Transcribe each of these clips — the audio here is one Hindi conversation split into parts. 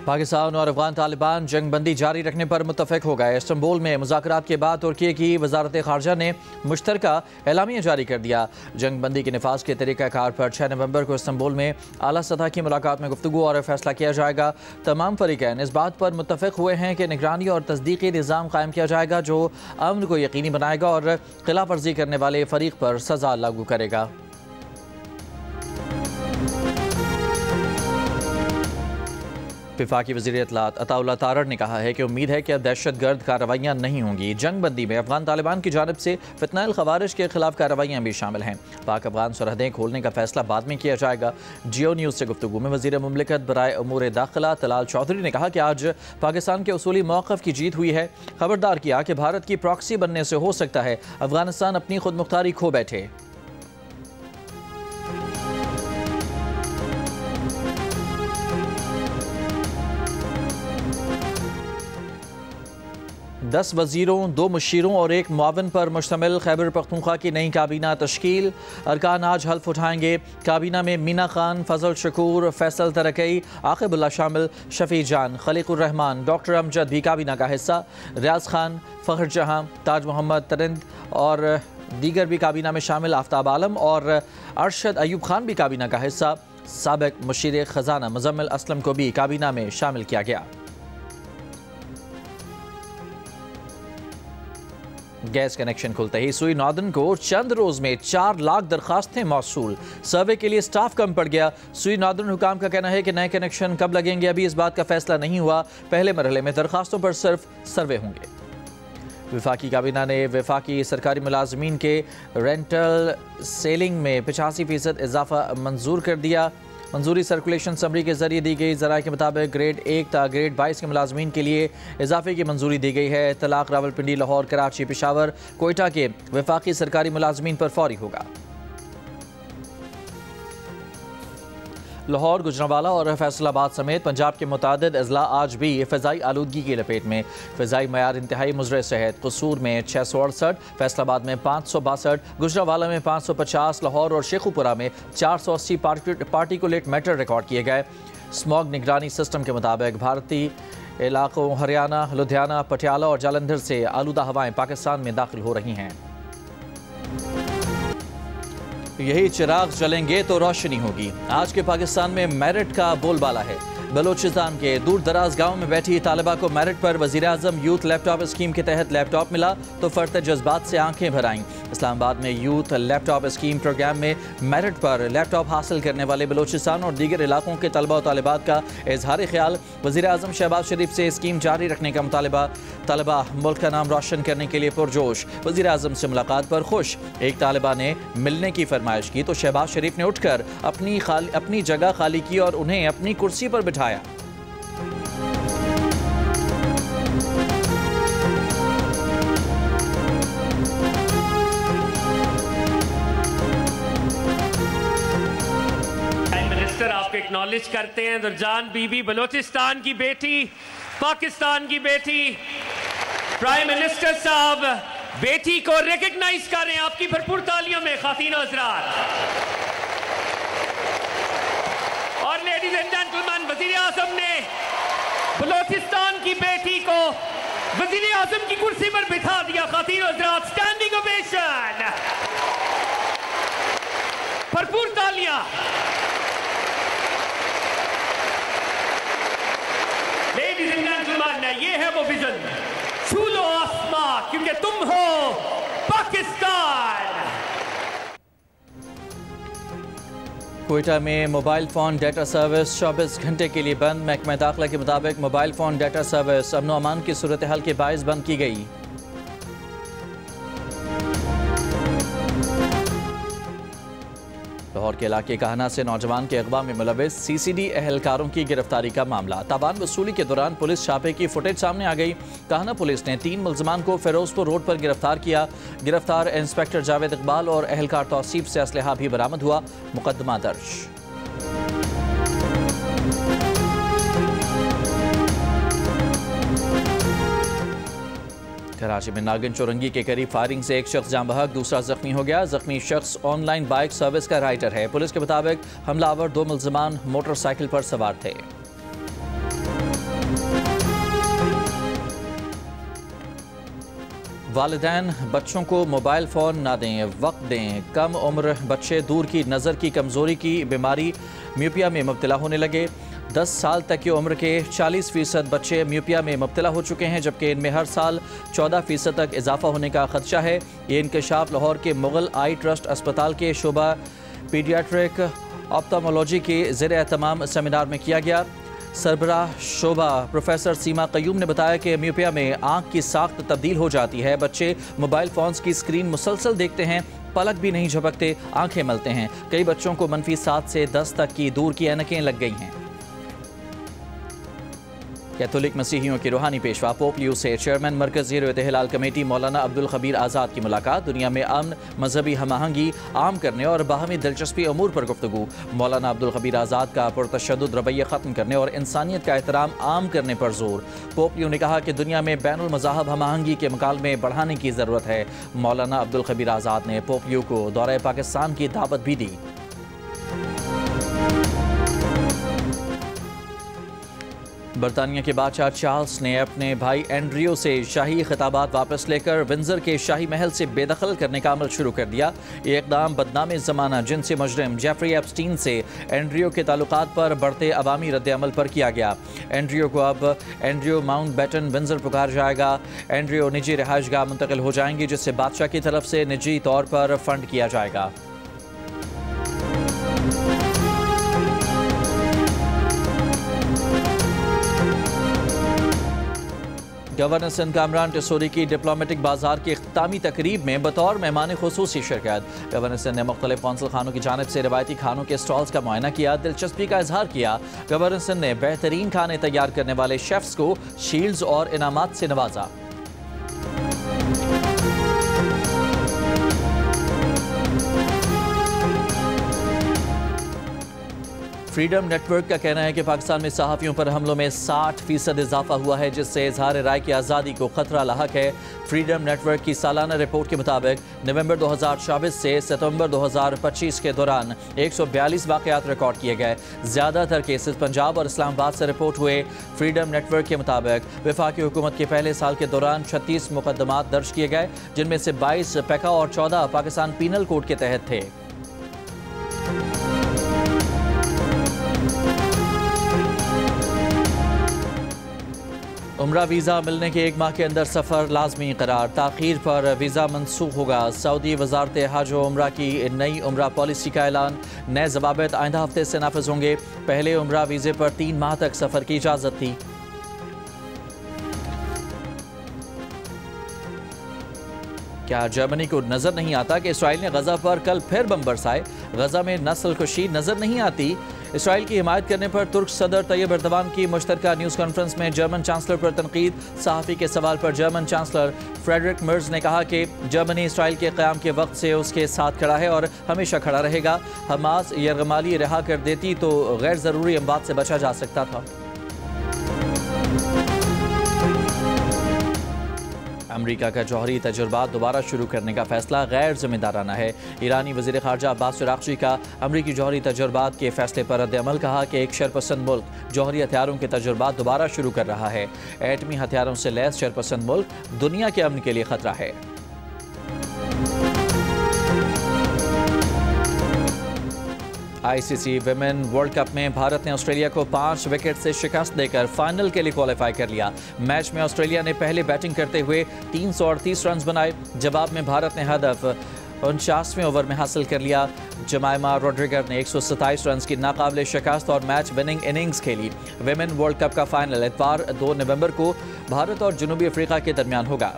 पाकिस्तान और अफगान तालिबान जंग बंदी जारी रखने पर मुत्तफिक हो गए। इस्तांबुल में मुज़ाकरात के बाद तुर्की की वजारत ख़ारजा ने मुश्तरका एलामिया जारी कर दिया। जंग बंदी के नफाज के तरीक़ाकार पर 6 नवंबर को इस्तांबुल में आला सतह की मुलाकात में गुफ्तगू और फैसला किया जाएगा। तमाम फरीक़ैन इस बात पर मुत्तफिक हुए हैं कि निगरानी और तस्दीक़ी निज़ाम कायम किया जाएगा जो अमन को यकीनी बनाएगा और खिलाफ वर्जी करने वाले फ़रीक पर सज़ा लागू करेगा। वफाकी वज़ीर इत्तलात अताउल्लाह तारड़ ने कहा है कि उम्मीद है कि अब दहशतगर्द कार्रवाइयाँ नहीं होंगी। जंग बंदी में अफगान तालिबान की जानिब से फितनाइल खवारिज के खिलाफ कार्रवाइयाँ भी शामिल हैं। पाक अफगान सरहदें खोलने का फैसला बाद में किया जाएगा। जियो न्यूज़ से गुफ्तगू में वज़ीर मुमलिकत बराए उमूर दाखिला तलाल चौधरी ने कहा कि आज पाकिस्तान के उसूली मौक़िफ़ की जीत हुई है। खबरदार किया कि भारत की प्रॉक्सी बनने से हो सकता है अफगानिस्तान अपनी खुद मुख्तारी खो बैठे। दस वज़ीरों, 2 मुशीरों और 1 मुआविन पर मुश्तमिल खैबर पख्तूनख्वा की नई काबीना तश्कील। अरकान आज हल्फ उठाएंगे। काबीना में मीना खान, फजल शकूर, फैसल तरकई, आकिबुल्लाह शामिल, शफी जान, खलीकुर रहमान, डॉक्टर अमजद भी काबीना का हिस्सा। रियाज खान, फ़खर जहां, ताज मोहम्मद तरिंद और दीगर भी काबीना में शामिल। आफ्ताब आलम और अरशद अयूब खान भी काबीना का हिस्सा। साबिक मुशीर ख़जाना मुज़म्मिल असलम को भी काबीना में शामिल किया गया। गैस कनेक्शन खुलते ही सुई नॉर्दर्न को चंद रोज में 4 लाख दरखास्तें मौसूल। सर्वे के लिए स्टाफ कम पड़ गया। सुई नॉर्दर्न हुकाम का कहना है कि नए कनेक्शन कब लगेंगे अभी इस बात का फैसला नहीं हुआ। पहले मरहले में दरखास्तों पर सिर्फ सर्वे होंगे। वफाकी काबीना ने वफाकी सरकारी मुलाजमीन के रेंटल सेलिंग में 85% इजाफा मंजूर कर दिया। मंजूरी सर्कुलेशन समरी के जरिए दी गई। ज़राए के मुताबिक ग्रेड 1 ता ग्रेड 22 के मुलाजमीन के लिए इजाफे की मंजूरी दी गई है। तलाक रावलपिंडी, लाहौर, कराची, पेशावर, कोयटा के वफाकी सरकारी मुलाजमीन पर फौरी होगा। लाहौर, गुजरांवाला और फैसलाबाद समेत पंजाब के मुतादिद अजला आज भी फ़िज़ाई आलूदगी की लपेट में। फ़िज़ाई मयार इंतहाई मुज़र सेहत। कसूर में 668, फैसलाबाद में 562, गुजरांवाला में 550, लाहौर और शेखुपुरा में 480 पार्टिकुलेट मैटर रिकॉर्ड किए गए। स्मॉग निगरानी सिस्टम के मुताबिक भारतीय इलाकों हरियाणा, लुधियाना, पटियाला और जालंधर से आलूदा हवाएँ पाकिस्तान में दाखिल हो रही हैं। यही चिराग जलेंगे तो रोशनी होगी। आज के पाकिस्तान में मेरिट का बोलबाला है। बलोचिस्तान के दूर दराज गाँव में बैठी तालिबा को मेरिट पर वज़ीर-ए-आज़म यूथ लैपटॉप स्कीम के तहत लैपटॉप मिला तो फ़र्त जज्बात से आंखें भर आईं। इस्लामाबाद में यूथ लैपटॉप स्कीम प्रोग्राम में मेरिट पर लैपटॉप हासिल करने वाले बलोचिस्तान और दीगर इलाकों के तलबा और तालिबात का इजहार ख्याल। वज़ीर-ए-आज़म शहबाज शरीफ से स्कीम जारी रखने का मुतालबा। तलबा मुल्क का नाम रोशन करने के लिए पुरजोश। वज़ीर-ए-आज़म से मुलाकात पर खुश। एक तालिबा ने मिलने की फरमाइश की तो शहबाज शरीफ ने उठकर अपनी जगह खाली की और उन्हें अपनी कुर्सी पर बिठाया। आपको एक्नॉलेज करते हैं दुरजान बीबी, बलोचिस्तान की बेटी, पाकिस्तान की बेटी। प्राइम मिनिस्टर साहब बेटी को रिकॉग्नाइज कर रहे हैं आपकी भरपूर तालियों में खातीन और हज़रात। और लेडीज एंड जेंटलमैन, वज़ीर आज़म ने बलोचिस्तान की बेटी को वज़ीर आज़म की कुर्सी पर बिठा दिया। खातीन और हज़रात, स्टैंडिंग ओवेशन, भरपूर तालियां। लेडीज एंड जेंटलमैन, ये है वो विजन, छू लो आसमां क्योंकि तुम हो पाकिस्तान। कोयटा में मोबाइल फ़ोन डाटा सर्विस 24 घंटे के लिए बंद। महकमा दाखिला के मुताबिक मोबाइल फ़ोन डाटा सर्विस अमन व अमान की सूरत हाल के बायस बंद की गई। लाहौर के इलाके काहना से नौजवान के अगवा में मुलविस CCD एहलकारों की गिरफ्तारी का मामला। तावान वसूली के दौरान पुलिस छापे की फुटेज सामने आ गई। काहना पुलिस ने 3 मुल्ज़मान को फिरोजपुर रोड पर गिरफ्तार किया। गिरफ्तार इंस्पेक्टर जावेद इकबाल और एहलकार तौसीफ से असलहा भी बरामद हुआ। मुकदमा दर्ज। कराची में नागिन चौरंगी के करीब फायरिंग से एक शख्स जान बहक, दूसरा जख्मी हो गया। जख्मी शख्स ऑनलाइन बाइक सर्विस का राइडर है। पुलिस के मुताबिक हमलावर 2 मुल्ज़मान मोटरसाइकिल पर सवार थे। वालिदैन बच्चों को मोबाइल फ़ोन ना दें, वक्त दें। कम उम्र बच्चे दूर की नज़र की कमज़ोरी की बीमारी म्यूपिया में मुब्तला होने लगे। 10 साल तक की उम्र के 40% बच्चे म्यूपिया में मुब्तला हो चुके हैं, जबकि इनमें हर साल 14% तक इजाफा होने का खदशा है। ये इंकशाफ लाहौर के मुगल आई ट्रस्ट अस्पताल के शोबा पीडियाट्रिक ऑप्थेल्मोलॉजी के ज़ेर एहतमाम सेमिनार में किया गया। सरबराह शोबा प्रोफेसर सीमा कयूम ने बताया कि म्यूपिया में आंख की साख्त तब्दील हो जाती है। बच्चे मोबाइल फ़ोन्स की स्क्रीन मुसलसल देखते हैं, पलक भी नहीं झपकते, आंखें मलते हैं। कई बच्चों को -7 से 10 तक की दूर की ऐनकें लग गई हैं। कैथोलिक मसीहियों के रूहानी पेशवा पोप लियो से चेयरमैन मरकज़ी इत्तेहाल कमेटी मौलाना अब्दुल खबीर आज़ाद की मुलाकात। दुनिया में अमन, मजहबी हमआहंगी आम करने और बाहमी दिलचस्पी अमूर पर गुफ्तगू। मौलाना अब्दुल खबीर आज़ाद का पुरतशद्दुद रवैया ख़त्म करने और इंसानियत का एहतराम आम करने पर जोर। पोप लियो ने कहा कि दुनिया में बैनुल मज़ाहब हमआहंगी के मुकालमे बढ़ाने की ज़रूरत है। मौलाना अब्दुल खबीर आज़ाद ने पोप लियो को दौरे पाकिस्तान की दावत भी दी। बरतानिया के बादशाह चार्ल्स ने अपने भाई एंड्रियो से शाही खिताबात वापस लेकर विंजर के शाही महल से बेदखल करने का अमल शुरू कर दिया। ये इक़दाम बदनाम ज़माना जिनसी मुजरिम जेफरी एप्स्टीन से एंड्रियो के ताल्लुकात पर बढ़ते अवामी रद्द-ए-अमल पर किया गया। एंड्रियो को अब एंड्रियो माउंटबेटन विंजर पुकार जाएगा। एंड्रियो निजी रिहाइशगाह मुंतकिल हो जाएंगी, जिससे बादशाह की तरफ से निजी तौर पर फंड किया जाएगा। गवर्नर सिंध कामरान टिसोरी की डिप्लोमेटिक बाजार की इख्तितामी तकरीब में बतौर मेहमान खुसूसी शिरकत। गवर्नर सिंध ने मुख्तलिफ कौंसल खानों की जानिब से रवायती खानों के स्टॉल्स का मुआयना किया, दिलचस्पी का इजहार किया। गवर्नर सिंध ने बेहतरीन खाने तैयार करने वाले शेफ्स को शील्ड्स और इनामात से नवाजा। फ्रीडम नेटवर्क का कहना है कि पाकिस्तान में सहाफ़ियों पर हमलों में 60% इजाफा हुआ है, जिससे इजहार राय की आज़ादी को खतरा लाहक है। फ्रीडम नेटवर्क की सालाना रिपोर्ट के मुताबिक नवंबर 2024 से सितंबर 2025 के दौरान 142 वाक़यात रिकॉर्ड किए गए। ज़्यादातर केसेस पंजाब और इस्लामाबाद से रिपोर्ट हुए। फ्रीडम नेटवर्क के मुताबिक वफाकी हुकूमत के पहले साल के दौरान 36 मुकदमात दर्ज किए गए, जिनमें से 22 पैका और 14 पाकिस्तान पीनल कोड के तहत थे। उम्रा वीज़ा मिलने के 1 माह के अंदर सफ़र लाजमी करार, ताख़ीर पर वीज़ा मनसूख होगा। सऊदी वज़ारत हज व उम्रा की नई उम्रा पॉलिसी का ऐलान। नए ज़वाबित आइंदा हफ्ते से नाफिज होंगे। पहले उम्रा वीज़े पर 3 माह तक सफ़र की इजाज़त थी। क्या जर्मनी को नज़र नहीं आता कि इसराइल ने गजा पर कल फिर बम बरसाए? गजा में नस्ल कुशी नज़र नहीं आती? इसराइल की हिमायत करने पर तुर्क सदर तैयब एर्दोगान की मुश्तरका न्यूज़ कॉन्फ्रेंस में जर्मन चांसलर पर तनकीद। सहाफ़ी के सवाल पर जर्मन चांसलर फ्रेडरिक मर्ज ने कहा कि जर्मनी इसराइल के क़याम के वक्त से उसके साथ खड़ा है और हमेशा खड़ा रहेगा। हमास यरगमाली रिहा कर देती तो गैर ज़रूरी अमवात से बचा जा सकता था। अमरीका का जौहरी तजुर्बात दोबारा शुरू करने का फैसला गैर जिम्मेदाराना है। ईरानी वज़ीर ख़ारजा अब्बास अराग़ची का अमरीकी जौहरी तजुर्बात के फैसले पर रद्द-ए-अमल। कहा कि एक शरपसंद मुल्क जौहरी हथियारों के तजुर्बात दोबारा शुरू कर रहा है। एटमी हथियारों से लैस शरपसंद मुल्क दुनिया के अमन के लिए खतरा है। ICC विमेन वर्ल्ड कप में भारत ने ऑस्ट्रेलिया को 5 विकेट से शिकस्त देकर फाइनल के लिए क्वालिफाई कर लिया। मैच में ऑस्ट्रेलिया ने पहले बैटिंग करते हुए 338 रन बनाए। जवाब में भारत ने हदफ 49वें ओवर में हासिल कर लिया। जमाइमा रोड्रिगर ने 127 रन की नाकाबिले शिकस्त और मैच विनिंग इनिंग्स खेली। विमेन वर्ल्ड कप का फाइनल इतवार 2 नवंबर को भारत और जनूबी अफ्रीका के दरमियान होगा।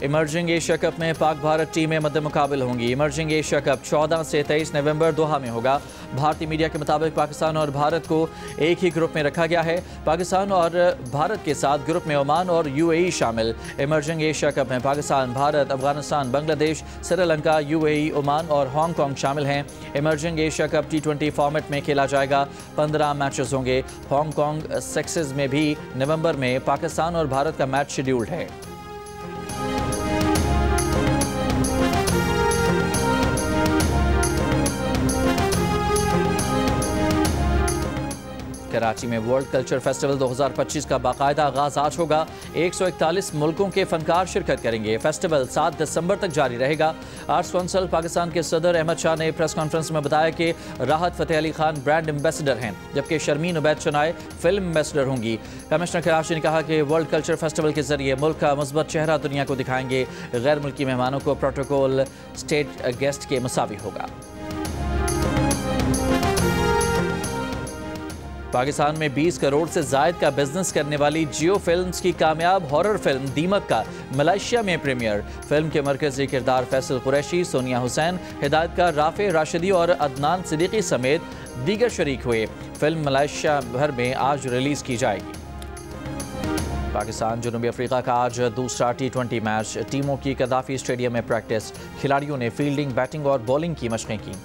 इमर्जिंग एशिया कप में पाक भारत टीमें मद्दे मुकाबिल होंगी। इमर्जिंग एशिया कप 14 से 23 नवंबर दोहा में होगा। भारतीय मीडिया के मुताबिक पाकिस्तान और भारत को एक ही ग्रुप में रखा गया है। पाकिस्तान और भारत के साथ ग्रुप में ओमान और UAE शामिल। इमर्जिंग एशिया कप में पाकिस्तान, भारत, अफगानिस्तान, बांग्लादेश, श्रीलंका, UAE, ओमान और हांगकांग शामिल हैं। Emerging Asia cup T20 format में खेला जाएगा। 15 मैचेस होंगे। हांगकांग सिक्सेस में भी नवंबर में पाकिस्तान और भारत का मैच शेड्यूल्ड है। कराची में वर्ल्ड कल्चर फेस्टिवल 2025 का बाकायदा आगाज आज होगा। 141 मुल्कों के फनकार शिरकत करेंगे। फेस्टिवल 7 दिसंबर तक जारी रहेगा। आर्ट्स काउंसिल पाकिस्तान के सदर अहमद शाह ने प्रेस कॉन्फ्रेंस में बताया कि राहत फ़तेह अली खान ब्रांड एम्बेसडर हैं, जबकि शर्मीन उबैद शनाए फिल्म एम्बेसडर होंगी। कमिश्नर कराची ने कहा कि वर्ल्ड कल्चर फेस्टिवल के जरिए मुल्क का मुस्बत चेहरा दुनिया को दिखाएंगे। गैर मुल्की मेहमानों को प्रोटोकॉल स्टेट गेस्ट के मुसावी होगा। पाकिस्तान में 20 करोड़ से जायद का बिजनेस करने वाली जियो फिल्म्स की कामयाब हॉरर फिल्म दीमक का मलेशिया में प्रीमियर। फिल्म के मरकजी किरदार फैसल कुरैशी, सोनिया हुसैन, हिदायतकार राफे राशिदी और अदनान सिद्दीकी समेत दीगर शरीक हुए। फिल्म मलेशिया भर में आज रिलीज की जाएगी। पाकिस्तान जनूबी अफ्रीका का आज दूसरा T20 मैच। टीमों की कदाफी स्टेडियम में प्रैक्टिस। खिलाड़ियों ने फील्डिंग, बैटिंग और बॉलिंग की मशकें की।